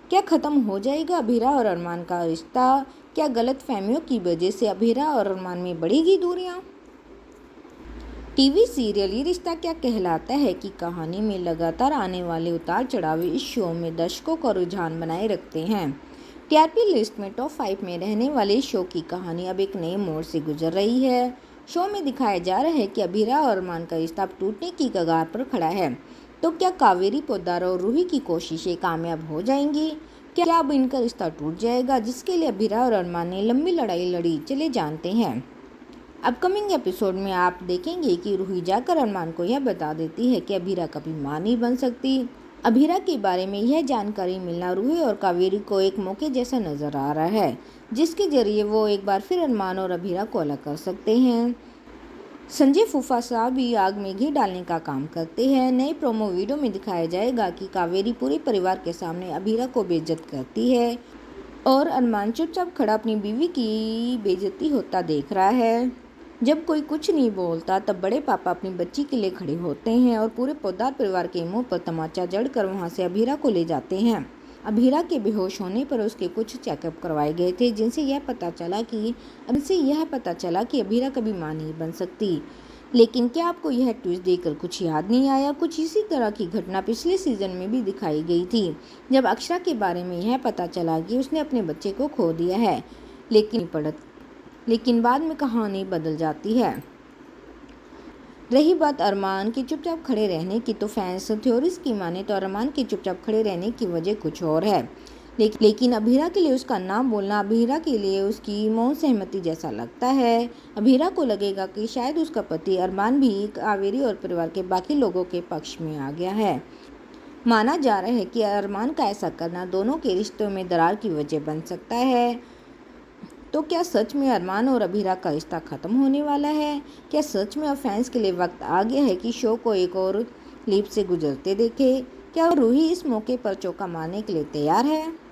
क्या खत्म हो जाएगा अभीरा और अरमान का रिश्ता? क्या गलत फहमियों की वजह से अभीरा और अरमान में बढ़ेगी दूरियां? टीवी सीरियल ये रिश्ता क्या कहलाता है की कहानी में लगातार आने वाले उतार चढ़ाव इस शो में दर्शकों का रुझान बनाए रखते हैं। टीआरपी लिस्ट में टॉप 5 में रहने वाले इस शो की कहानी अब एक नए मोड़ से गुजर रही है। शो में दिखाया जा रहा है कि अभीरा और अरमान का रिश्ता अब टूटने की कगार पर खड़ा है। तो क्या कावेरी पोद्दार और रूही की कोशिशें कामयाब हो जाएंगी? क्या अब इनका रिश्ता टूट जाएगा, जिसके लिए अभीरा और अरमान ने लंबी लड़ाई लड़ी, चले जानते हैं। अपकमिंग एपिसोड में आप देखेंगे कि रूही जाकर अरमान को यह बता देती है कि अभीरा कभी मां नहीं बन सकती। अभीरा के बारे में यह जानकारी मिलना रूही और कावेरी को एक मौके जैसा नजर आ रहा है, जिसके जरिए वो एक बार फिर अरमान और अभीरा को अलग कर सकते हैं। संजय फूफा साहब भी आग में घी डालने का काम करते हैं। नए प्रोमो वीडियो में दिखाया जाएगा कि कावेरी पूरे परिवार के सामने अभीरा को बेइज्जत करती है और अरमान चुपचाप खड़ा अपनी बीवी की बेइज्जती होता देख रहा है। जब कोई कुछ नहीं बोलता तब बड़े पापा अपनी बच्ची के लिए खड़े होते हैं और पूरे पोद्दार परिवार के मुंह पर तमाचा जड़कर वहां से अभीरा को ले जाते हैं। अभीरा के बेहोश होने पर उसके कुछ चेकअप करवाए गए थे, जिनसे यह पता चला कि अभीरा कभी मां नहीं बन सकती। लेकिन क्या आपको यह ट्विस्ट देखकर कुछ याद नहीं आया? कुछ इसी तरह की घटना पिछले सीजन में भी दिखाई गई थी, जब अक्षरा के बारे में यह पता चला कि उसने अपने बच्चे को खो दिया है। लेकिन बाद में कहानी बदल जाती है। रही बात अरमान के चुपचाप खड़े रहने की, तो फैंस थ्योरीज की माने तो अरमान के चुपचाप खड़े रहने की वजह कुछ और है। लेकिन अभीरा के लिए उसका नाम बोलना अभीरा के लिए उसकी मौन सहमति जैसा लगता है। अभीरा को लगेगा कि शायद उसका पति अरमान भी कावेरी और परिवार के बाकी लोगों के पक्ष में आ गया है। माना जा रहा है कि अरमान का ऐसा करना दोनों के रिश्तों में दरार की वजह बन सकता है। तो क्या सच में अरमान और अभीरा का रिश्ता खत्म होने वाला है? क्या सच में अब फैंस के लिए वक्त आ गया है कि शो को एक और लीप से गुजरते देखे? क्या रूही इस मौके पर चौका मारने के लिए तैयार है?